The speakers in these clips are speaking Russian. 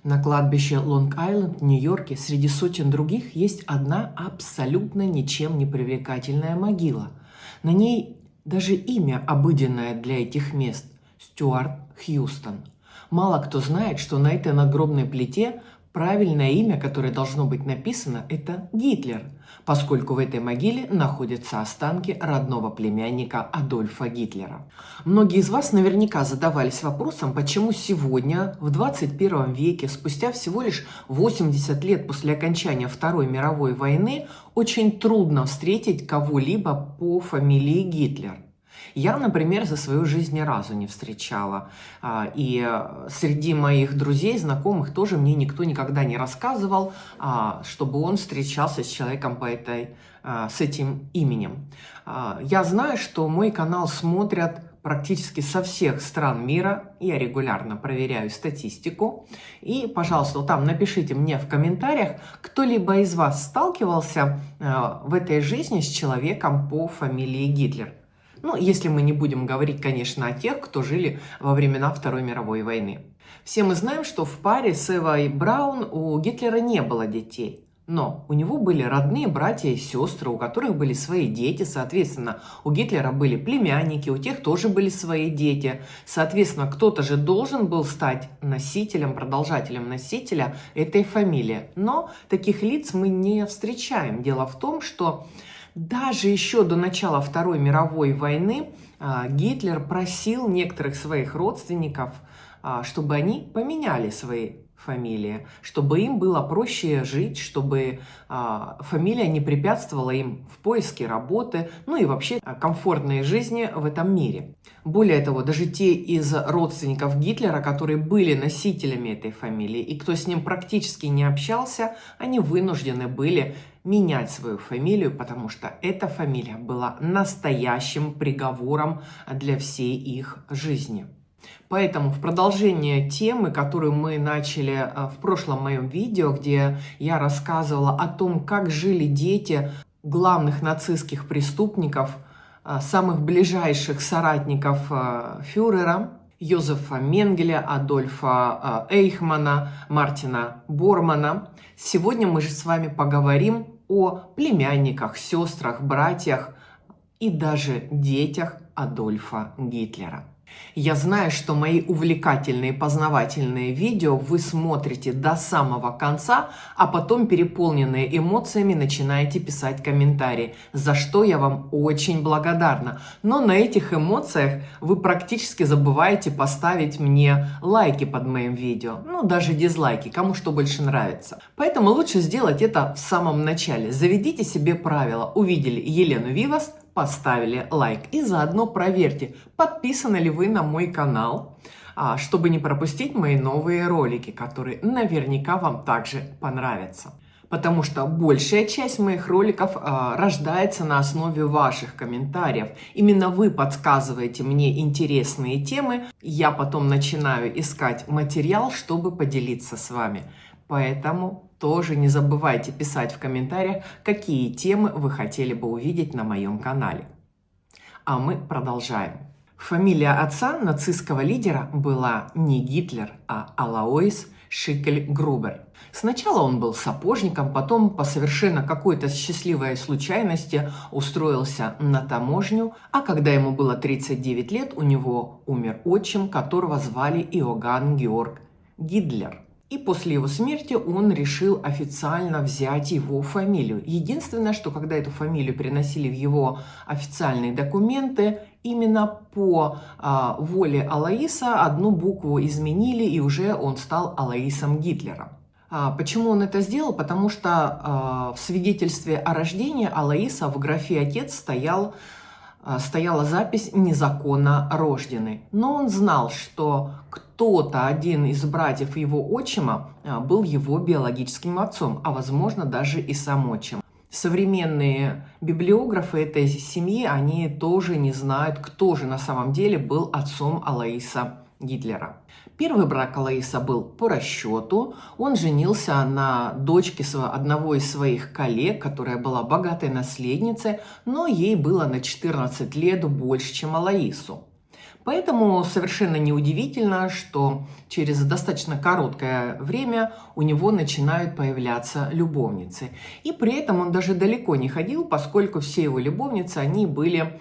На кладбище Лонг-Айленд в Нью-Йорке среди сотен других есть одна абсолютно ничем не привлекательная могила. На ней даже имя обыденное для этих мест – Стюарт Хьюстон. Мало кто знает, что на этой надгробной плите правильное имя, которое должно быть написано, это Гитлер, поскольку в этой могиле находятся останки родного племянника Адольфа Гитлера. Многие из вас наверняка задавались вопросом, почему сегодня, в 21 веке, спустя всего лишь 80 лет после окончания Второй мировой войны, очень трудно встретить кого-либо по фамилии Гитлер. Я, например, за свою жизнь ни разу не встречала. И среди моих друзей, знакомых тоже мне никто никогда не рассказывал, чтобы он встречался с человеком с этим именем. Я знаю, что мой канал смотрят практически со всех стран мира. Я регулярно проверяю статистику. И, пожалуйста, там напишите мне в комментариях, кто-либо из вас сталкивался в этой жизни с человеком по фамилии Гитлер. Ну, если мы не будем говорить, конечно, о тех, кто жили во времена Второй мировой войны. Все мы знаем, что в паре с Эвой Браун у Гитлера не было детей. Но у него были родные братья и сестры, у которых были свои дети. Соответственно, у Гитлера были племянники, у тех тоже были свои дети. Соответственно, кто-то же должен был стать носителем, продолжателем носителя этой фамилии. Но таких лиц мы не встречаем. Дело в том, что даже еще до начала Второй мировой войны Гитлер просил некоторых своих родственников, чтобы они поменяли свои фамилии, чтобы им было проще жить, чтобы фамилия не препятствовала им в поиске работы, ну и вообще комфортной жизни в этом мире. Более того, даже те из родственников Гитлера, которые были носителями этой фамилии и кто с ним практически не общался, они вынуждены были менять свою фамилию, потому что эта фамилия была настоящим приговором для всей их жизни. Поэтому в продолжение темы, которую мы начали в прошлом моем видео, где я рассказывала о том, как жили дети главных нацистских преступников, самых ближайших соратников фюрера, Йозефа Менгеля, Адольфа Эйхмана, Мартина Бормана. Сегодня мы же с вами поговорим о племянниках, сестрах, братьях и даже детях Адольфа Гитлера. Я знаю, что мои увлекательные познавательные видео вы смотрите до самого конца, а потом, переполненные эмоциями, начинаете писать комментарии, за что я вам очень благодарна. Но на этих эмоциях вы практически забываете поставить мне лайки под моим видео, ну даже дизлайки, кому что больше нравится. Поэтому лучше сделать это в самом начале. Заведите себе правило. Увидели Елену Вивас, поставили лайк и заодно проверьте, подписаны ли вы на мой канал, чтобы не пропустить мои новые ролики, которые наверняка вам также понравятся. Потому что большая часть моих роликов рождается на основе ваших комментариев. Именно вы подсказываете мне интересные темы, я потом начинаю искать материал, чтобы поделиться с вами. Поэтому тоже не забывайте писать в комментариях, какие темы вы хотели бы увидеть на моем канале. А мы продолжаем. Фамилия отца нацистского лидера была не Гитлер, а Алоис Шикель-Грубер. Сначала он был сапожником, потом по совершенно какой-то счастливой случайности устроился на таможню, а когда ему было 39 лет, у него умер отчим, которого звали Иоганн Георг Гитлер. И после его смерти он решил официально взять его фамилию. Единственное, что когда эту фамилию переносили в его официальные документы, именно по воле Алоиса одну букву изменили, и уже он стал Алоисом Гитлером. Почему он это сделал? Потому что в свидетельстве о рождении Алоиса в графе «отец» стояла запись «незаконно рожденный». Но он знал, что кто-то, один из братьев его отчима, был его биологическим отцом, а возможно даже и сам отчим. Современные библиографы этой семьи, они тоже не знают, кто же на самом деле был отцом Алоиса Гитлера. Первый брак Алоиса был по расчету. Он женился на дочке одного из своих коллег, которая была богатой наследницей, но ей было на 14 лет больше, чем Алоису. Поэтому совершенно неудивительно, что через достаточно короткое время у него начинают появляться любовницы. И при этом он даже далеко не ходил, поскольку все его любовницы, они были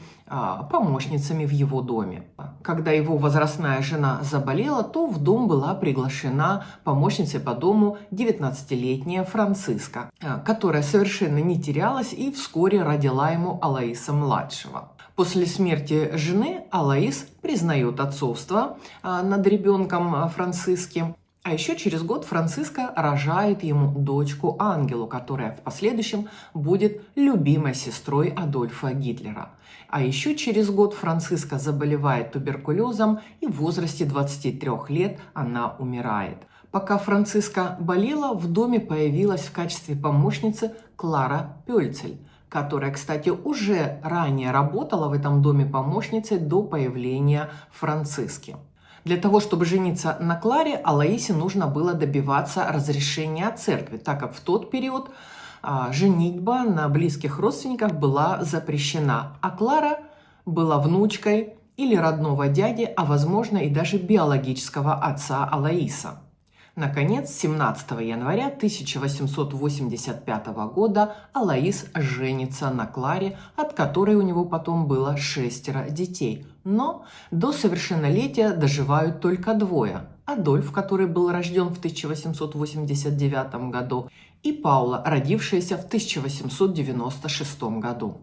помощницами в его доме. Когда его возрастная жена заболела, то в дом была приглашена помощницей по дому 19-летняя Франциска, которая совершенно не терялась и вскоре родила ему Алоиса-младшего. После смерти жены Алоис признает отцовство над ребенком Франциски. А еще через год Франциска рожает ему дочку Ангелу, которая в последующем будет любимой сестрой Адольфа Гитлера. А еще через год Франциска заболевает туберкулезом, и в возрасте 23 лет она умирает. Пока Франциска болела, в доме появилась в качестве помощницы Клара Пёльцель, которая, кстати, уже ранее работала в этом доме помощницей до появления Франциски. Для того, чтобы жениться на Кларе, Алоисе нужно было добиваться разрешения от церкви, так как в тот период женитьба на близких родственниках была запрещена, а Клара была внучкой или родного дяди, а возможно и даже биологического отца Алоиса. Наконец, 17 января 1885 года Алоис женится на Кларе, от которой у него потом было 6 детей. Но до совершеннолетия доживают только двое. Адольф, который был рожден в 1889 году, и Паула, родившаяся в 1896 году.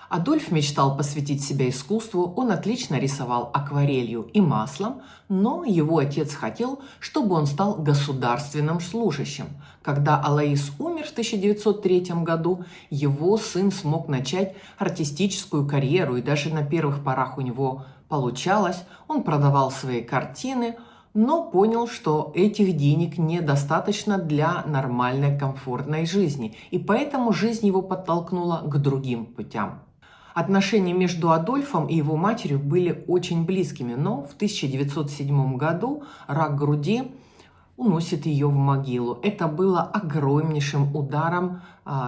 Адольф мечтал посвятить себя искусству, он отлично рисовал акварелью и маслом, но его отец хотел, чтобы он стал государственным служащим. Когда Алоис умер в 1903 году, его сын смог начать артистическую карьеру, и даже на первых порах у него получалось. Он продавал свои картины, но понял, что этих денег недостаточно для нормальной комфортной жизни, и поэтому жизнь его подтолкнула к другим путям. Отношения между Адольфом и его матерью были очень близкими, но в 1907 году рак груди уносит ее в могилу. Это было огромнейшим ударом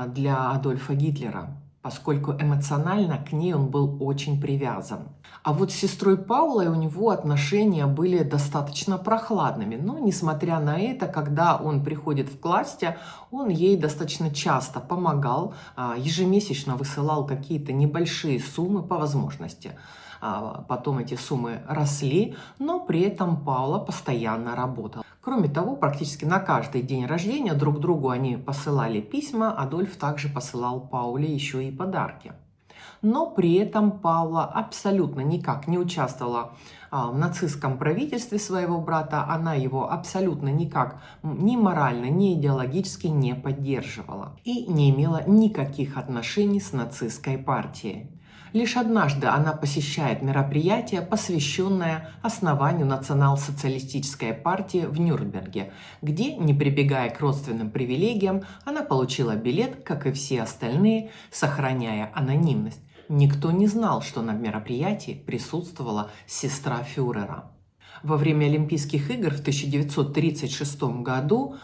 для Адольфа Гитлера, поскольку эмоционально к ней он был очень привязан. А вот с сестрой Паулой у него отношения были достаточно прохладными. Но, несмотря на это, когда он приходит в классе, он ей достаточно часто помогал, ежемесячно высылал какие-то небольшие суммы по возможности. Потом эти суммы росли, но при этом Паула постоянно работала. Кроме того, практически на каждый день рождения друг другу они посылали письма, Адольф также посылал Пауле еще и подарки. Но при этом Паула абсолютно никак не участвовала в нацистском правительстве своего брата, она его абсолютно никак ни морально, ни идеологически не поддерживала и не имела никаких отношений с нацистской партией. Лишь однажды она посещает мероприятие, посвященное основанию национал-социалистической партии в Нюрнберге, где, не прибегая к родственным привилегиям, она получила билет, как и все остальные, сохраняя анонимность. Никто не знал, что на мероприятии присутствовала сестра фюрера. Во время Олимпийских игр в 1936 году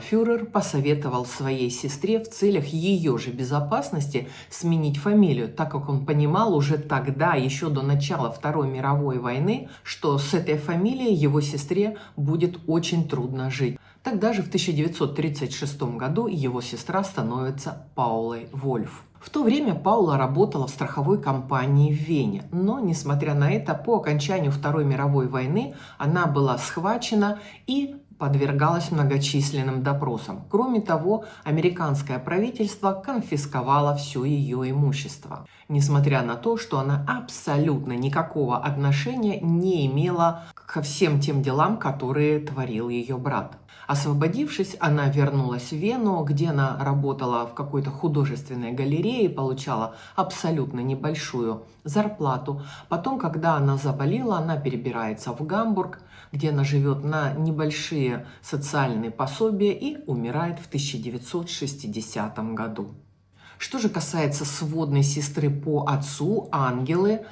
фюрер посоветовал своей сестре в целях ее же безопасности сменить фамилию, так как он понимал уже тогда, еще до начала Второй мировой войны, что с этой фамилией его сестре будет очень трудно жить. Тогда же в 1936 году его сестра становится Паулой Вольф. В то время Паула работала в страховой компании в Вене, но, несмотря на это, по окончанию Второй мировой войны она была схвачена и подвергалась многочисленным допросам. Кроме того, американское правительство конфисковало все ее имущество, несмотря на то, что она абсолютно никакого отношения не имела ко всем тем делам, которые творил ее брат. Освободившись, она вернулась в Вену, где она работала в какой-то художественной галерее, получала абсолютно небольшую зарплату. Потом, когда она заболела, она перебирается в Гамбург, где она живет на небольшие социальные пособия и умирает в 1960 году. Что же касается сводной сестры по отцу Ангелы,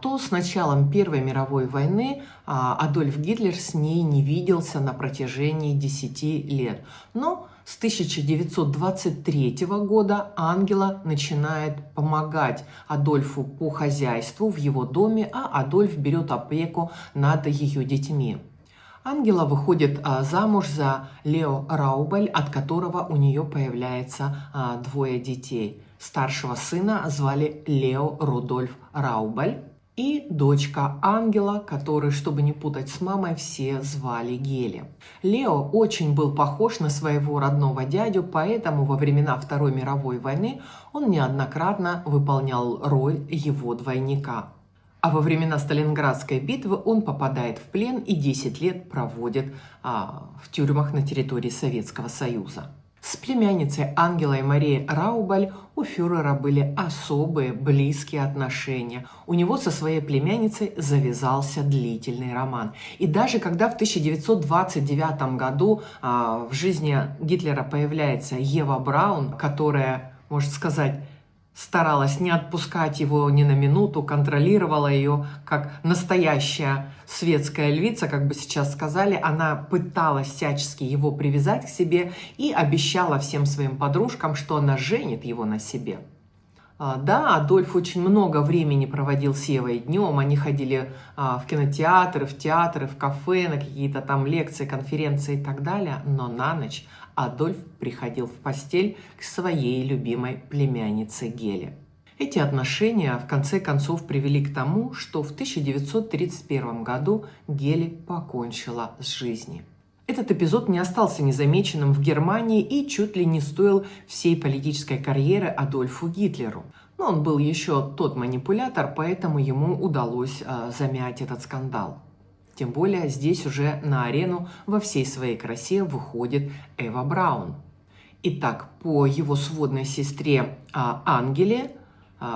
то с началом Первой мировой войны Адольф Гитлер с ней не виделся на протяжении 10 лет. Но С 1923 года Ангела начинает помогать Адольфу по хозяйству в его доме, а Адольф берет опеку над ее детьми. Ангела выходит замуж за Лео Раубаль, от которого у нее появляется двое детей. Старшего сына звали Лео Рудольф Раубаль и дочка Ангела, которую, чтобы не путать с мамой, все звали Гели. Лео очень был похож на своего родного дядю, поэтому во времена Второй мировой войны он неоднократно выполнял роль его двойника. А во времена Сталинградской битвы он попадает в плен и 10 лет проводит в тюрьмах на территории Советского Союза. С племянницей Ангелой Марией Раубаль у фюрера были особые близкие отношения. У него со своей племянницей завязался длительный роман. И даже когда в 1929 году в жизни Гитлера появляется Ева Браун, которая, можно сказать, старалась не отпускать его ни на минуту, контролировала ее как настоящая светская львица, как бы сейчас сказали. Она пыталась всячески его привязать к себе и обещала всем своим подружкам, что она женит его на себе. Да, Адольф очень много времени проводил с Евой днем. Они ходили в кинотеатры, в театры, в кафе, на какие-то там лекции, конференции и так далее. Но на ночь Адольф приходил в постель к своей любимой племяннице Геле. Эти отношения в конце концов привели к тому, что в 1931 году Геле покончила с жизнью. Этот эпизод не остался незамеченным в Германии и чуть ли не стоил всей политической карьеры Адольфу Гитлеру. Но он был еще тот манипулятор, поэтому ему удалось замять этот скандал. Тем более здесь уже на арену во всей своей красе выходит Эва Браун. Итак, по его сводной сестре Ангеле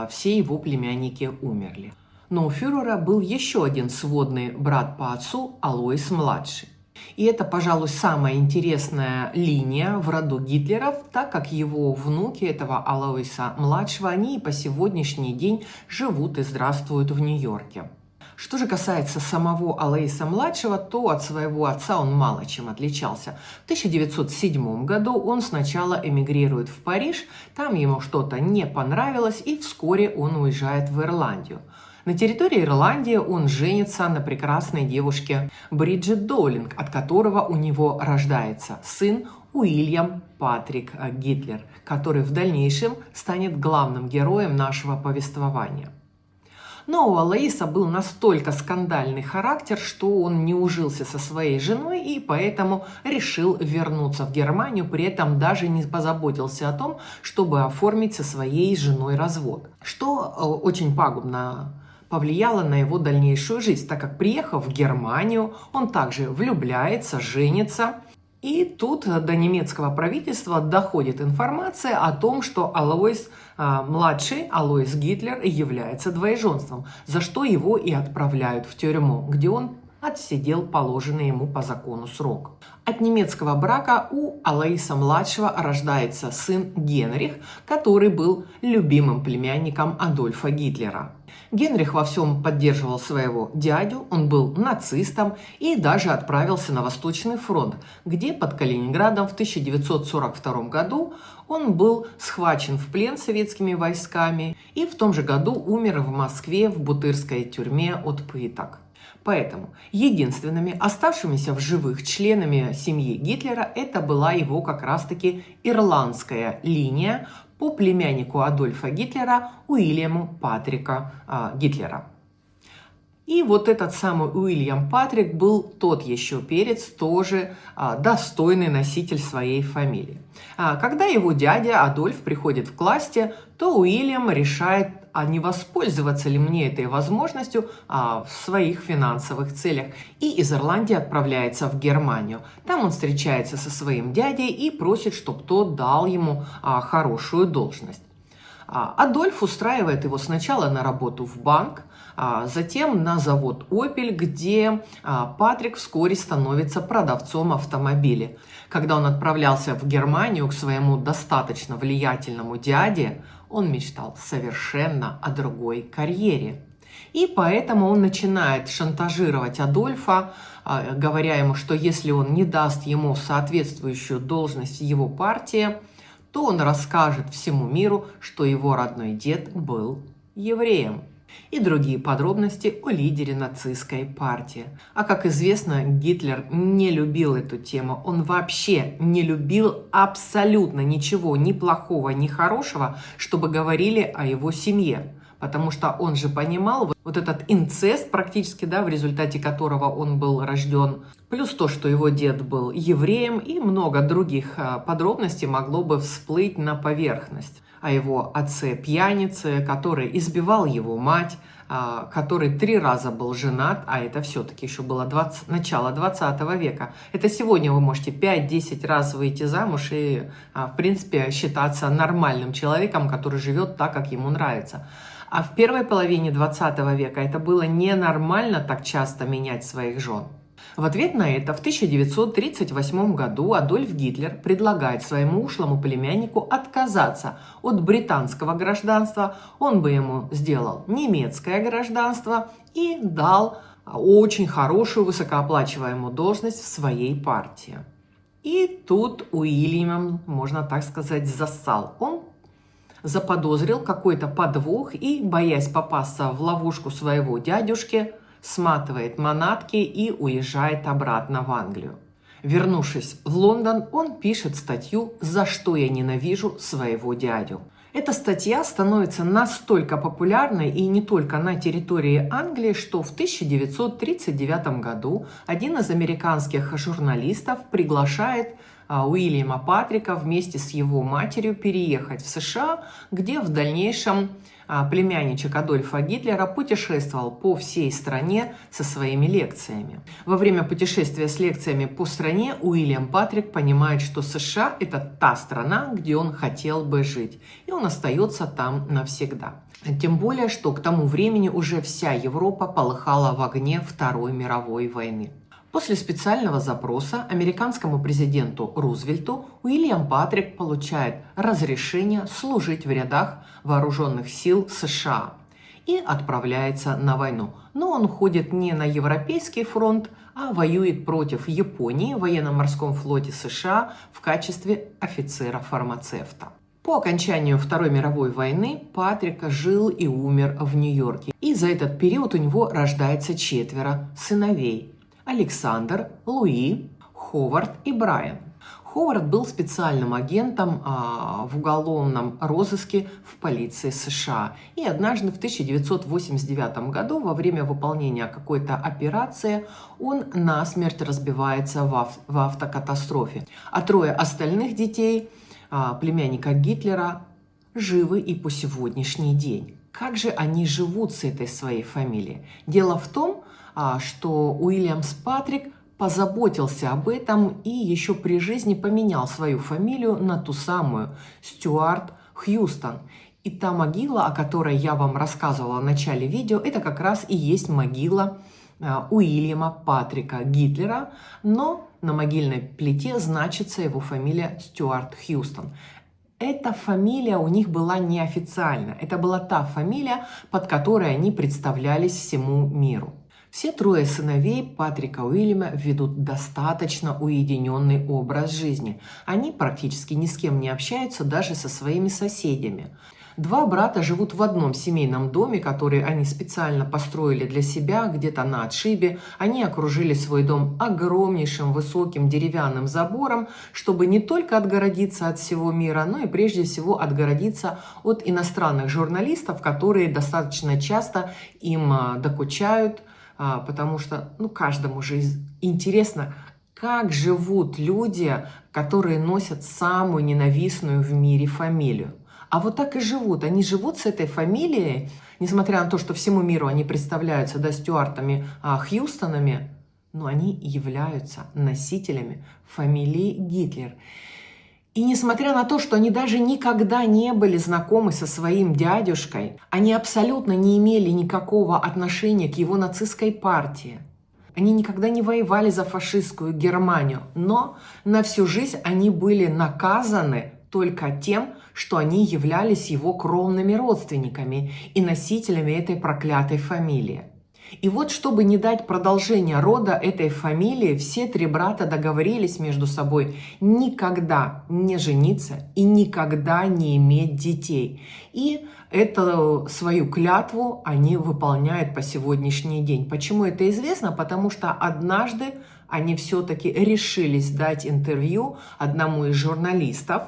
все его племянники умерли. Но у фюрера был еще один сводный брат по отцу, Алоис-младший. И это, пожалуй, самая интересная линия в роду Гитлеров, так как его внуки этого Алоиса-младшего, они и по сегодняшний день живут и здравствуют в Нью-Йорке. Что же касается самого Алоиса-младшего, то от своего отца он мало чем отличался. В 1907 году он сначала эмигрирует в Париж, там ему что-то не понравилось, и вскоре он уезжает в Ирландию. На территории Ирландии он женится на прекрасной девушке Бриджит Доулинг, от которого у него рождается сын Уильям Патрик Гитлер, который в дальнейшем станет главным героем нашего повествования. Но у Алоиса был настолько скандальный характер, что он не ужился со своей женой и поэтому решил вернуться в Германию, при этом даже не позаботился о том, чтобы оформить со своей женой развод, что очень пагубно повлияло на его дальнейшую жизнь, так как, приехав в Германию, он также влюбляется, женится. И тут до немецкого правительства доходит информация о том, что младший Алоис Гитлер является двоеженством, за что его и отправляют в тюрьму, где он отсидел положенный ему по закону срок. От немецкого брака у Алоиса-младшего рождается сын Генрих, который был любимым племянником Адольфа Гитлера. Генрих во всем поддерживал своего дядю, он был нацистом и даже отправился на Восточный фронт, где под Калининградом в 1942 году он был схвачен в плен советскими войсками и в том же году умер в Москве в Бутырской тюрьме от пыток. Поэтому единственными оставшимися в живых членами семьи Гитлера это была его как раз-таки ирландская линия по племяннику Адольфа Гитлера Уильяму Патрика Гитлера. И вот этот самый Уильям Патрик был тот еще перец, тоже достойный носитель своей фамилии. Когда его дядя Адольф приходит к власти, то Уильям решает, а не воспользоваться ли мне этой возможностью в своих финансовых целях. И из Ирландии отправляется в Германию. Там он встречается со своим дядей и просит, чтобы тот дал ему хорошую должность. Адольф устраивает его сначала на работу в банк, затем на завод «Опель», где Патрик вскоре становится продавцом автомобилей. Когда он отправлялся в Германию к своему достаточно влиятельному дяде, он мечтал совершенно о другой карьере. И поэтому он начинает шантажировать Адольфа, говоря ему, что если он не даст ему соответствующую должность в его партии, то он расскажет всему миру, что его родной дед был евреем. И другие подробности о лидере нацистской партии. А как известно, Гитлер не любил эту тему. Он вообще не любил абсолютно ничего, ни плохого, ни хорошего, чтобы говорили о его семье. Потому что он же понимал вот этот инцест практически, да, в результате которого он был рожден, плюс то, что его дед был евреем, и много других подробностей могло бы всплыть на поверхность. О его отце-пьянице, который избивал его мать, который 3 раза был женат, а это все-таки еще было начало 20 века. Это сегодня вы можете 5-10 раз выйти замуж и, в принципе, считаться нормальным человеком, который живет так, как ему нравится. А в первой половине 20 века это было ненормально так часто менять своих жен. В ответ на это в 1938 году Адольф Гитлер предлагает своему ушлому племяннику отказаться от британского гражданства, он бы ему сделал немецкое гражданство и дал очень хорошую высокооплачиваемую должность в своей партии. И тут Уильям, можно так сказать, зассал. Он заподозрил какой-то подвох и, боясь попасться в ловушку своего дядюшки, сматывает манатки и уезжает обратно в Англию. Вернувшись в Лондон, он пишет статью «За что я ненавижу своего дядю». Эта статья становится настолько популярной и не только на территории Англии, что в 1939 году один из американских журналистов приглашает Уильяма Патрика вместе с его матерью переехать в США, где в дальнейшем племянничек Адольфа Гитлера путешествовал по всей стране со своими лекциями. Во время путешествия с лекциями по стране Уильям Патрик понимает, что США – это та страна, где он хотел бы жить, и он остается там навсегда. Тем более, что к тому времени уже вся Европа полыхала в огне Второй мировой войны. После специального запроса американскому президенту Рузвельту Уильям Патрик получает разрешение служить в рядах вооруженных сил США и отправляется на войну. Но он уходит не на Европейский фронт, а воюет против Японии в военно-морском флоте США в качестве офицера-фармацевта. По окончанию Второй мировой войны Патрик жил и умер в Нью-Йорке. И за этот период у него рождается 4 сыновей. Александр, Луи, Ховард и Брайан. Ховард был специальным агентом в уголовном розыске в полиции США. И однажды в 1989 году во время выполнения какой-то операции он насмерть разбивается в автокатастрофе. А 3 остальных детей, племянника Гитлера, живы и по сегодняшний день. Как же они живут с этой своей фамилией? Дело в том, что Уильям Патрик позаботился об этом и еще при жизни поменял свою фамилию на ту самую Стюарт Хьюстон. И та могила, о которой я вам рассказывала в начале видео, это как раз и есть могила Уильяма Патрика Гитлера, но на могильной плите значится его фамилия Стюарт Хьюстон. Эта фамилия у них была неофициальна. Это была та фамилия, под которой они представлялись всему миру. Все 3 сыновей Патрика Уильяма ведут достаточно уединенный образ жизни. Они практически ни с кем не общаются, даже со своими соседями. 2 брата живут в одном семейном доме, который они специально построили для себя где-то на отшибе. Они окружили свой дом огромнейшим высоким деревянным забором, чтобы не только отгородиться от всего мира, но и прежде всего отгородиться от иностранных журналистов, которые достаточно часто им докучают, потому что каждому же интересно, как живут люди, которые носят самую ненавистную в мире фамилию. А вот так и живут. Они живут с этой фамилией, несмотря на то, что всему миру они представляются Стюартами Хьюстонами, но они являются носителями фамилии Гитлер. И несмотря на то, что они даже никогда не были знакомы со своим дядюшкой, они абсолютно не имели никакого отношения к его нацистской партии. Они никогда не воевали за фашистскую Германию, но на всю жизнь они были наказаны только тем, что они являлись его кровными родственниками и носителями этой проклятой фамилии. И вот, чтобы не дать продолжения рода этой фамилии, все три брата договорились между собой никогда не жениться и никогда не иметь детей. И эту свою клятву они выполняют по сегодняшний день. Почему это известно? Потому что однажды они все-таки решились дать интервью одному из журналистов.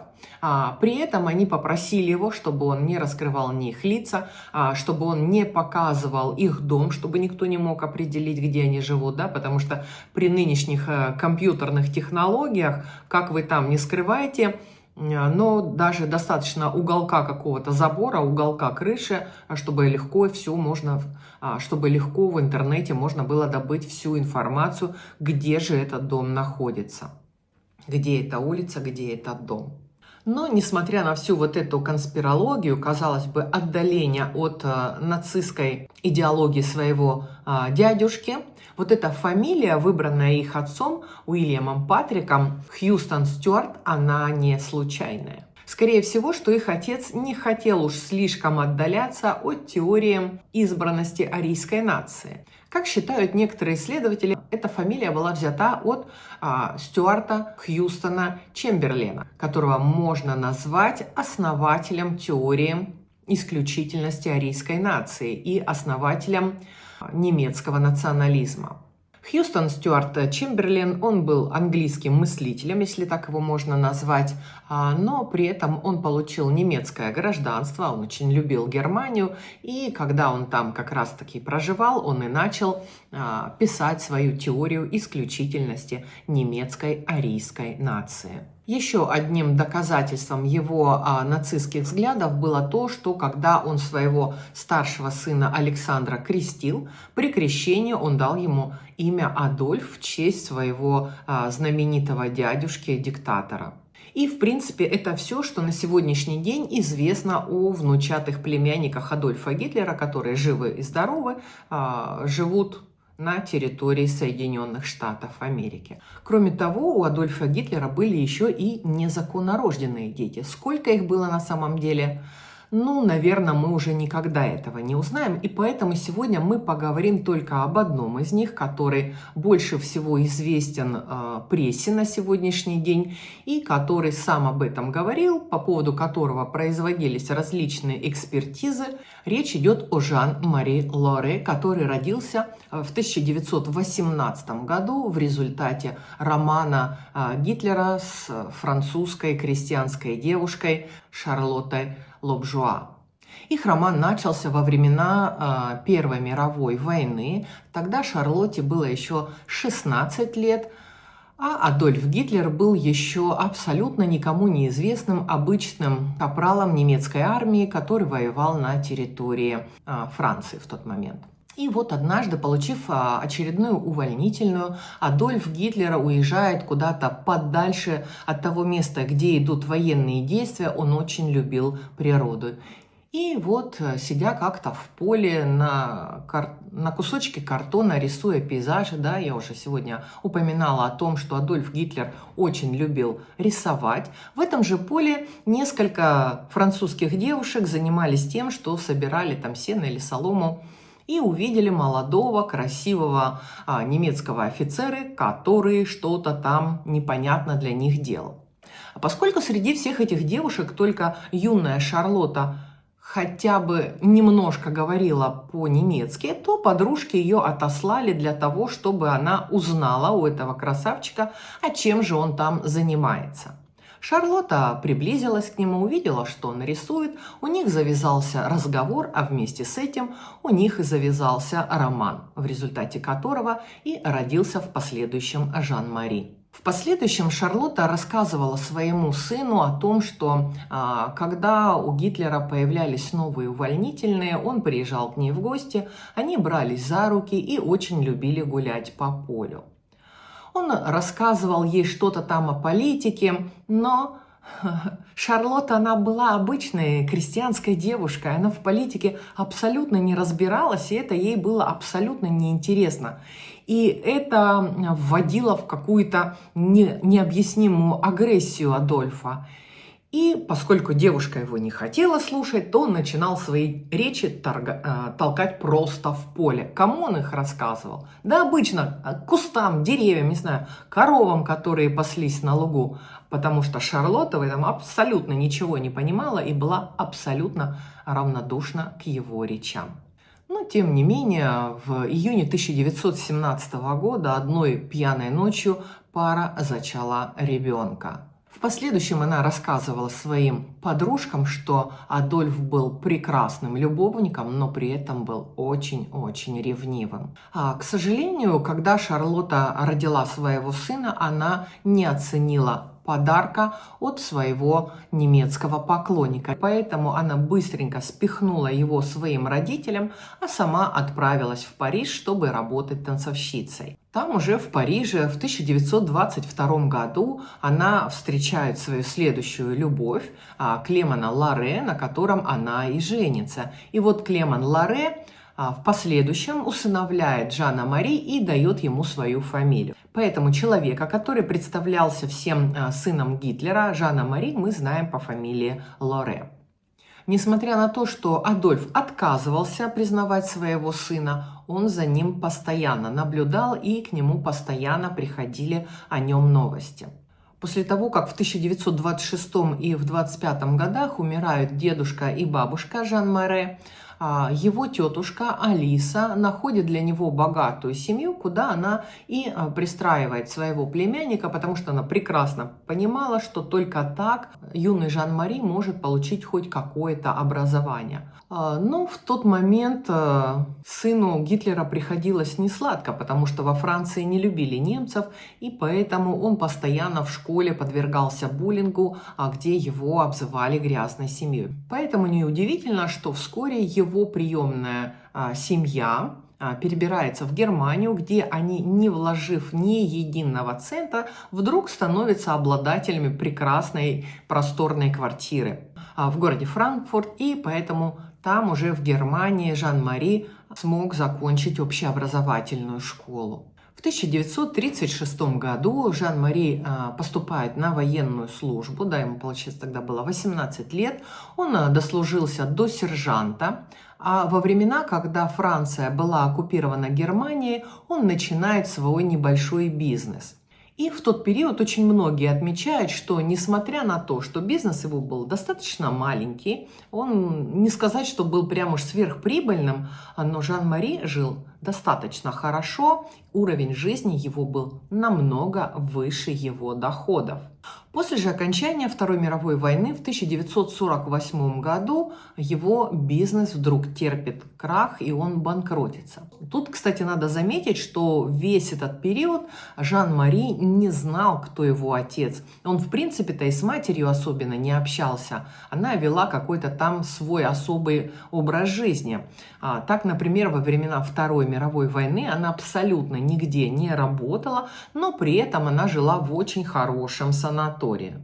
При этом они попросили его, чтобы он не раскрывал ни их лица, чтобы он не показывал их дом, чтобы никто не мог определить, где они живут, да, потому что при нынешних компьютерных технологиях, как вы там не скрываете, но даже достаточно уголка какого-то забора, уголка крыши, чтобы легко чтобы легко в интернете можно было добыть всю информацию, где же этот дом находится, где эта улица, где этот дом. Но, несмотря на всю вот эту конспирологию, казалось бы, отдаление от нацистской идеологии своего дядюшки, вот эта фамилия, выбранная их отцом Уильямом Патриком, Хьюстон Стюарт, она не случайная. Скорее всего, что их отец не хотел уж слишком отдаляться от теории избранности арийской нации. Как считают некоторые исследователи, эта фамилия была взята от Стюарта Хьюстона Чемберлена, которого можно назвать основателем теории исключительности арийской нации и основателем немецкого национализма. Хьюстон Стюарт Чемберлен, он был английским мыслителем, если так его можно назвать, но при этом он получил немецкое гражданство, он очень любил Германию, и когда он там как раз-таки проживал, он и начал писать свою теорию исключительности немецкой арийской нации. Еще одним доказательством его нацистских взглядов было то, что когда он своего старшего сына Александра крестил, при крещении он дал ему имя Адольф в честь своего знаменитого дядюшки-диктатора. И, в принципе, это все, что на сегодняшний день известно о внучатых племянниках Адольфа Гитлера, которые живы и здоровы, живут на территории Соединенных Штатов Америки. Кроме того, у Адольфа Гитлера были еще и незаконнорожденные дети. Сколько их было на самом деле? Ну, наверное, мы уже никогда этого не узнаем, и поэтому сегодня мы поговорим только об одном из них, который больше всего известен прессе на сегодняшний день, и который сам об этом говорил, по поводу которого производились различные экспертизы. Речь идет о Жан-Мари Лоре, который родился в 1918 году в результате романа Гитлера с французской крестьянской девушкой Шарлоттой Лобжуа. Их роман начался во времена Первой мировой войны. Тогда Шарлотте было еще 16 лет, а Адольф Гитлер был еще абсолютно никому неизвестным обычным капралом немецкой армии, который воевал на территории Франции в тот момент. И вот однажды, получив очередную увольнительную, Адольф Гитлер уезжает куда-то подальше от того места, где идут военные действия. Он очень любил природу. И вот, сидя как-то в поле на кусочке картона, рисуя пейзажи, да, я уже сегодня упоминала о том, что Адольф Гитлер очень любил рисовать. В этом же поле несколько французских девушек занимались тем, что собирали там сено или солому, и увидели молодого, красивого немецкого офицера, который что-то там непонятно для них делал. А поскольку среди всех этих девушек только юная Шарлотта хотя бы немножко говорила по-немецки, то подружки ее отослали для того, чтобы она узнала у этого красавчика, а чем же он там занимается. Шарлотта приблизилась к нему, увидела, что он рисует, у них завязался разговор, а вместе с этим у них и завязался роман, в результате которого и родился в последующем Жан-Мари. В последующем Шарлотта рассказывала своему сыну о том, что когда у Гитлера появлялись новые увольнительные, он приезжал к ней в гости, они брались за руки и очень любили гулять по полю. Он рассказывал ей что-то там о политике, но Шарлотта, она была обычной крестьянской девушкой, она в политике абсолютно не разбиралась, и это ей было абсолютно неинтересно. И это вводило в какую-то необъяснимую агрессию Адольфа. И поскольку девушка его не хотела слушать, то он начинал свои речи толкать просто в поле. Кому он их рассказывал? Да обычно кустам, деревьям, не знаю, коровам, которые паслись на лугу. Потому что Шарлотта в этом абсолютно ничего не понимала и была абсолютно равнодушна к его речам. Но, тем не менее, в июне 1917 года одной пьяной ночью пара зачала ребенка. В последующем она рассказывала своим подружкам, что Адольф был прекрасным любовником, но при этом был очень-очень ревнивым. К сожалению, когда Шарлотта родила своего сына, она не оценила подарка от своего немецкого поклонника. Поэтому она быстренько спихнула его своим родителям, а сама отправилась в Париж, чтобы работать танцовщицей. Там уже в Париже в 1922 году она встречает свою следующую любовь, Клемана Лоре, на котором она и женится. И вот Клеман Лоре в последующем усыновляет Жана Мари и дает ему свою фамилию. Поэтому человека, который представлялся всем сыном Гитлера, Жана Мари, мы знаем по фамилии Лоре. Несмотря на то, что Адольф отказывался признавать своего сына, он за ним постоянно наблюдал, и к нему постоянно приходили о нем новости. После того, как в 1926 и в 1925 годах умирают дедушка и бабушка Жан Маре, его тетушка Алиса находит для него богатую семью, куда она и пристраивает своего племянника, потому что она прекрасно понимала, что только так юный Жан-Мари может получить хоть какое-то образование. Но в тот момент сыну Гитлера приходилось несладко, потому что во Франции не любили немцев, и поэтому он постоянно в школе подвергался буллингу, где его обзывали грязной семьей. Поэтому неудивительно, что вскоре его приемная семья перебирается в Германию, где они, не вложив ни единого цента, вдруг становятся обладателями прекрасной просторной квартиры в городе Франкфурт, и поэтому там уже в Германии Жан-Мари смог закончить общеобразовательную школу. В 1936 году Жан-Мари поступает на военную службу, ему, получается, тогда было 18 лет, он дослужился до сержанта, а во времена, когда Франция была оккупирована Германией, он начинает свой небольшой бизнес. И в тот период очень многие отмечают, что несмотря на то, что бизнес его был достаточно маленький, он не сказать, что был прям уж сверхприбыльным, но Жан-Мари жил достаточно хорошо, уровень жизни его был намного выше его доходов. После же окончания Второй мировой войны в 1948 году его бизнес вдруг терпит крах, и он банкротится. Тут, кстати, надо заметить, что весь этот период Жан-Мари не знал, кто его отец. Он, в принципе-то, и с матерью особенно не общался. Она вела какой-то там свой особый образ жизни. Так, например, во времена Второй мировой войны она абсолютно нигде не работала, но при этом она жила в очень хорошем санатории.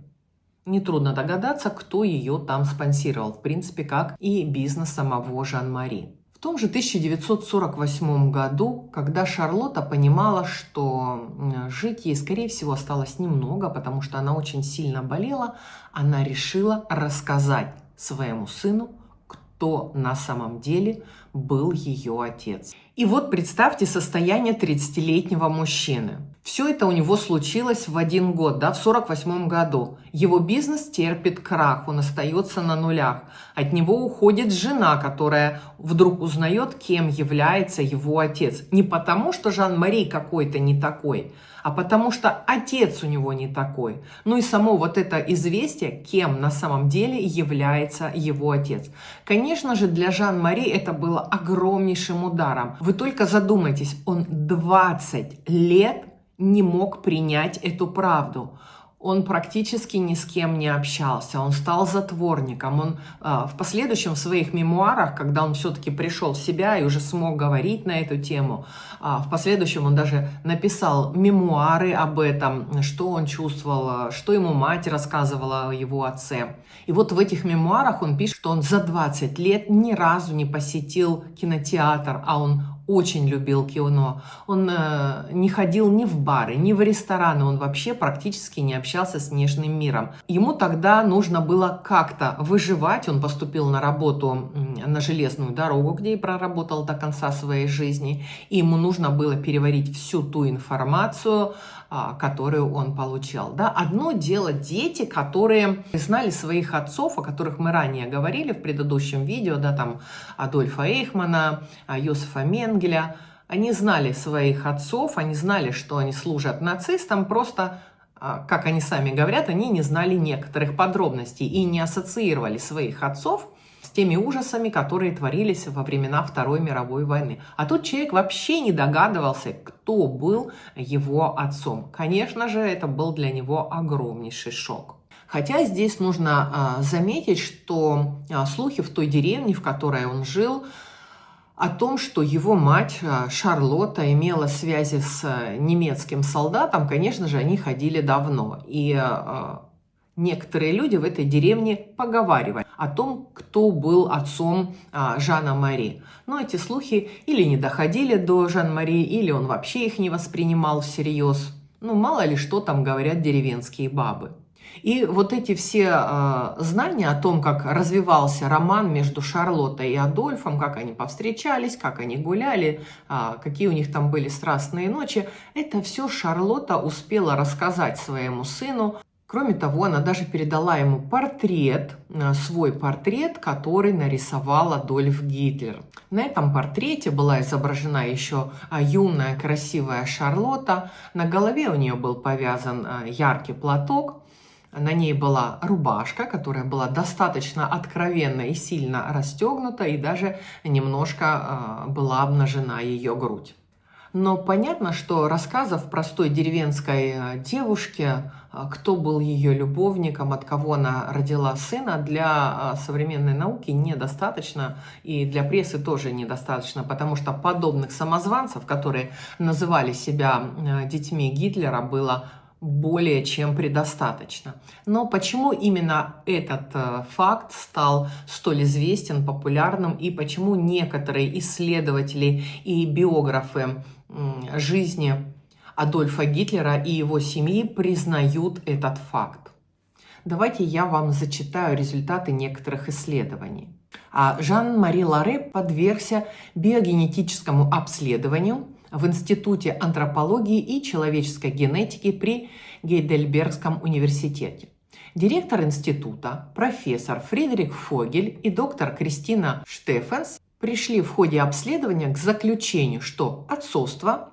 Нетрудно догадаться, кто ее там спонсировал, в принципе, как и бизнес самого Жан-Мари. В том же 1948 году, когда Шарлотта понимала, что жить ей, скорее всего, осталось немного, потому что она очень сильно болела, она решила рассказать своему сыну, кто на самом деле был ее отец. И вот представьте состояние 30-летнего мужчины. Все это у него случилось в один год, в 1948 году. Его бизнес терпит крах, он остается на нулях. От него уходит жена, которая вдруг узнает, кем является его отец. Не потому, что Жан-Мари какой-то не такой, а потому что отец у него не такой. Ну и само вот это известие, кем на самом деле является его отец. Конечно же, для Жан-Мари это было огромнейшим ударом. Вы только задумайтесь, он 20 лет не мог принять эту правду. Он практически ни с кем не общался, он стал затворником. Он в последующем в своих мемуарах, когда он все-таки пришел в себя и уже смог говорить на эту тему, в последующем он даже написал мемуары об этом, что он чувствовал, что ему мать рассказывала о его отце. И вот в этих мемуарах он пишет, что он за 20 лет ни разу не посетил кинотеатр, а он очень любил кино. Он не ходил ни в бары, ни в рестораны, он вообще практически не общался с внешним миром. Ему тогда нужно было как-то выживать. Он поступил на работу на железную дорогу, где и проработал до конца своей жизни. И ему нужно было переварить всю ту информацию, которую он получал. Да? Одно дело дети, которые знали своих отцов, о которых мы ранее говорили в предыдущем видео, да, там Адольфа Эйхмана, Йосифа Менгеля. Они знали своих отцов, они знали, что они служат нацистам, просто, как они сами говорят, они не знали некоторых подробностей и не ассоциировали своих отцов с теми ужасами, которые творились во времена Второй мировой войны. А тут человек вообще не догадывался, кто был его отцом. Конечно же, это был для него огромнейший шок. Хотя здесь нужно заметить, что слухи в той деревне, в которой он жил, о том, что его мать Шарлотта имела связи с немецким солдатом, конечно же, они ходили давно. И некоторые люди в этой деревне поговаривали о том, кто был отцом Жана Мари. Но эти слухи или не доходили до Жана Мари, или он вообще их не воспринимал всерьез. Ну, мало ли что там говорят деревенские бабы. И вот эти все знания о том, как развивался роман между Шарлоттой и Адольфом, как они повстречались, как они гуляли, какие у них там были страстные ночи, это все Шарлотта успела рассказать своему сыну. Кроме того, она даже передала ему портрет, свой портрет, который нарисовал Адольф Гитлер. На этом портрете была изображена еще юная, красивая Шарлотта. На голове у нее был повязан яркий платок. На ней была рубашка, которая была достаточно откровенно и сильно расстегнута, и даже немножко была обнажена ее грудь. Но понятно, что рассказов простой деревенской девушке, кто был ее любовником, от кого она родила сына, для современной науки недостаточно, и для прессы тоже недостаточно, потому что подобных самозванцев, которые называли себя детьми Гитлера, было более чем предостаточно. Но почему именно этот факт стал столь известен, популярным, и почему некоторые исследователи и биографы жизни Адольфа Гитлера и его семьи признают этот факт? Давайте я вам зачитаю результаты некоторых исследований. Жан-Мари Ларе подвергся биогенетическому обследованию в Институте антропологии и человеческой генетики при Гейдельбергском университете. Директор института, профессор Фридрих Фогель и доктор Кристина Штефенс пришли в ходе обследования к заключению, что отцовство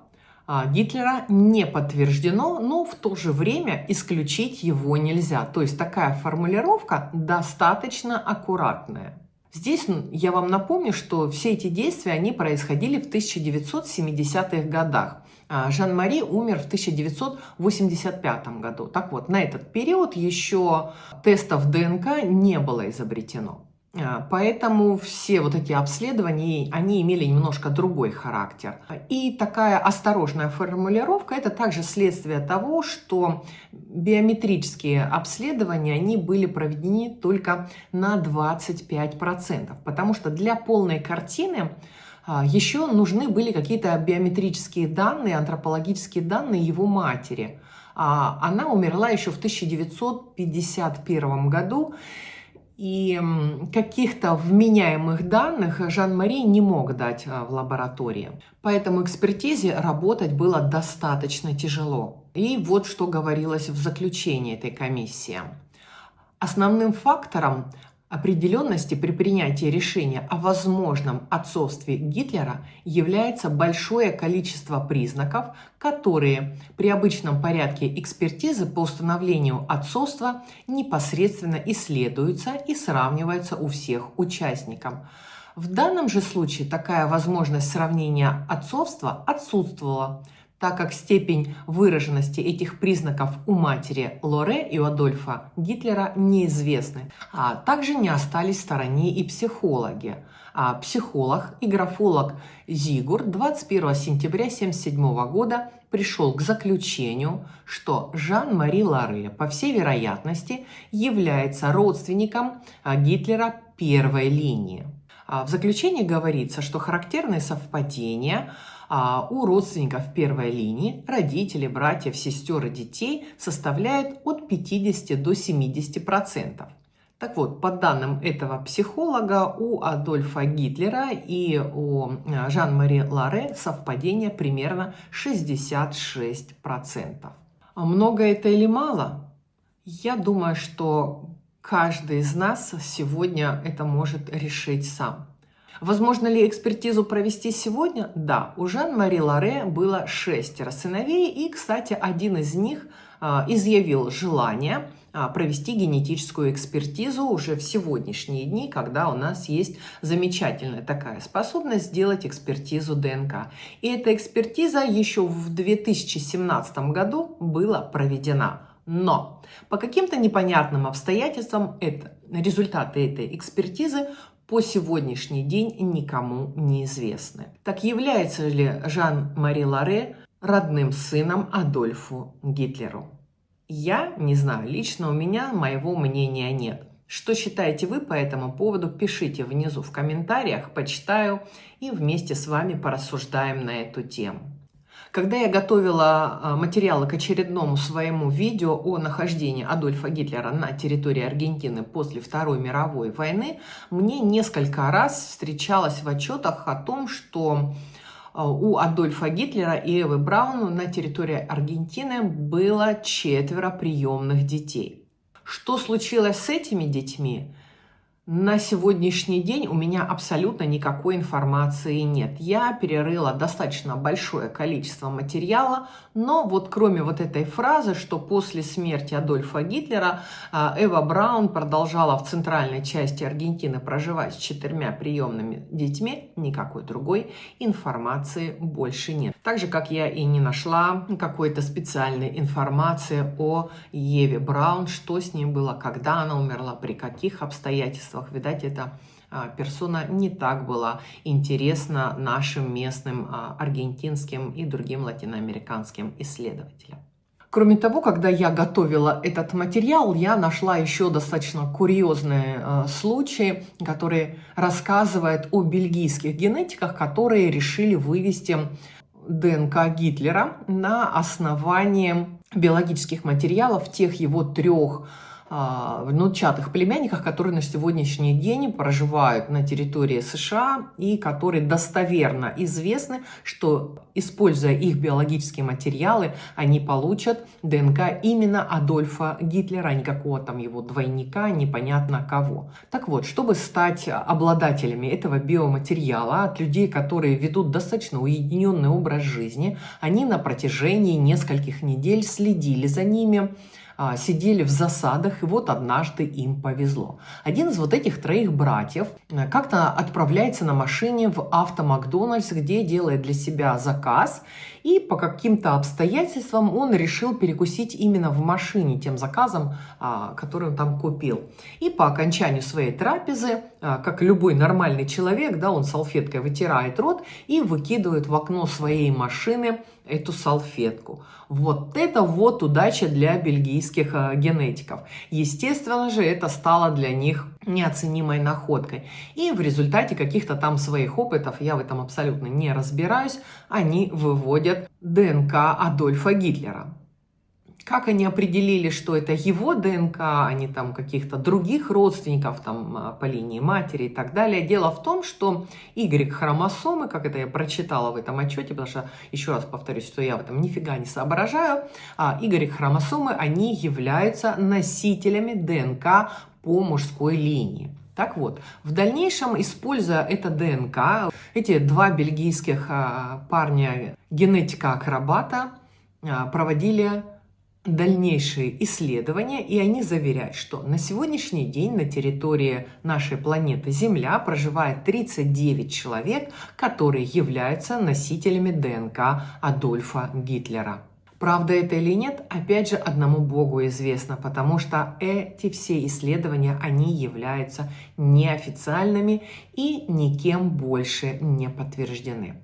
Гитлера не подтверждено, но в то же время исключить его нельзя. То есть такая формулировка достаточно аккуратная. Здесь я вам напомню, что все эти действия, они происходили в 1970-х годах. Жан-Мари умер в 1985 году. Так вот, на этот период еще тестов ДНК не было изобретено. Поэтому все вот эти обследования, они имели немножко другой характер. И такая осторожная формулировка – это также следствие того, что биометрические обследования, они были проведены только на 25%, потому что для полной картины еще нужны были какие-то биометрические данные, антропологические данные его матери. Она умерла еще в 1951 году, и каких-то вменяемых данных Жан-Мари не мог дать в лаборатории. Поэтому экспертизе работать было достаточно тяжело. И вот что говорилось в заключении этой комиссии. Основным фактором определенности при принятии решения о возможном отцовстве Гитлера является большое количество признаков, которые при обычном порядке экспертизы по установлению отцовства непосредственно исследуются и сравниваются у всех участников. В данном же случае такая возможность сравнения отцовства отсутствовала, так как степень выраженности этих признаков у матери Лоре и у Адольфа Гитлера неизвестны. Также не остались в стороне и психологи. Психолог и графолог Зигурд 21 сентября 1977 года пришел к заключению, что Жан-Мари Ларе, по всей вероятности, является родственником Гитлера первой линии. В заключении говорится, что характерные совпадения у родственников первой линии, родителей, братьев, сестер и детей, составляют от 50 до 70%. Так вот, по данным этого психолога, у Адольфа Гитлера и у Жан-Мари Ларе совпадение примерно 66%. Много это или мало? Я думаю, что каждый из нас сегодня это может решить сам. Возможно ли экспертизу провести сегодня? Да, у Жан-Мари Ларе было 6 сыновей, и, кстати, один из них изъявил желание провести генетическую экспертизу уже в сегодняшние дни, когда у нас есть замечательная такая способность сделать экспертизу ДНК. И эта экспертиза еще в 2017 году была проведена. Но по каким-то непонятным обстоятельствам результаты этой экспертизы по сегодняшний день никому не известны. Так является ли Жан-Мари Ларе родным сыном Адольфу Гитлеру? Я не знаю, лично у меня моего мнения нет. Что считаете вы по этому поводу, пишите внизу в комментариях, почитаю и вместе с вами порассуждаем на эту тему. Когда я готовила материалы к очередному своему видео о нахождении Адольфа Гитлера на территории Аргентины после Второй мировой войны, мне несколько раз встречалось в отчетах о том, что у Адольфа Гитлера и Эвы Браун на территории Аргентины было 4 приемных детей. Что случилось с этими детьми? На сегодняшний день у меня абсолютно никакой информации нет. Я перерыла достаточно большое количество материала, но вот кроме вот этой фразы, что после смерти Адольфа Гитлера Эва Браун продолжала в центральной части Аргентины проживать с 4 приемными детьми, никакой другой информации больше нет. Так же, как я и не нашла какой-то специальной информации о Еве Браун, что с ней было, когда она умерла, при каких обстоятельствах. Видать, эта персона не так была интересна нашим местным аргентинским и другим латиноамериканским исследователям. Кроме того, когда я готовила этот материал, я нашла еще достаточно курьезные случаи, которые рассказывают о бельгийских генетиках, которые решили вывести ДНК Гитлера на основании биологических материалов тех его 3 внучатых племянниках, которые на сегодняшний день проживают на территории США и которые достоверно известны, что, используя их биологические материалы, они получат ДНК именно Адольфа Гитлера, а не какого-то там его двойника, непонятно кого. Так вот, чтобы стать обладателями этого биоматериала от людей, которые ведут достаточно уединенный образ жизни, они на протяжении нескольких недель следили за ними, сидели в засадах, и вот однажды им повезло. Один из вот этих 3 братьев как-то отправляется на машине в Макдональдс, где делает для себя заказ, и по каким-то обстоятельствам он решил перекусить именно в машине тем заказом, который он там купил. И по окончанию своей трапезы, как любой нормальный человек, да, он салфеткой вытирает рот и выкидывает в окно своей машины эту салфетку. Вот это вот удача для бельгийских генетиков. Естественно же, это стало для них неоценимой находкой. И в результате каких-то там своих опытов, я в этом абсолютно не разбираюсь, они выводят ДНК Адольфа Гитлера. Как они определили, что это его ДНК, а не там каких-то других родственников там, по линии матери и так далее? Дело в том, что Y-хромосомы, как это я прочитала в этом отчете, потому что, еще раз повторюсь, что я в этом нифига не соображаю, Y-хромосомы, они являются носителями ДНК по мужской линии. Так вот, в дальнейшем, используя это ДНК, эти 2 бельгийских парня, генетика-акробата, проводили дальнейшие исследования, и они заверяют, что на сегодняшний день на территории нашей планеты Земля проживает 39 человек, которые являются носителями ДНК Адольфа Гитлера. Правда это или нет, опять же, одному Богу известно, потому что эти все исследования, они являются неофициальными и никем больше не подтверждены.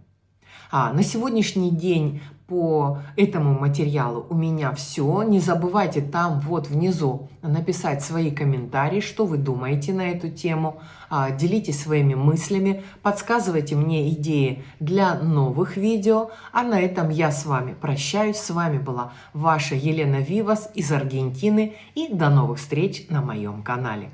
На сегодняшний день по этому материалу у меня все. Не забывайте там вот внизу написать свои комментарии, что вы думаете на эту тему. Делитесь своими мыслями, подсказывайте мне идеи для новых видео. А на этом я с вами прощаюсь. С вами была ваша Елена Вивас из Аргентины. И до новых встреч на моем канале.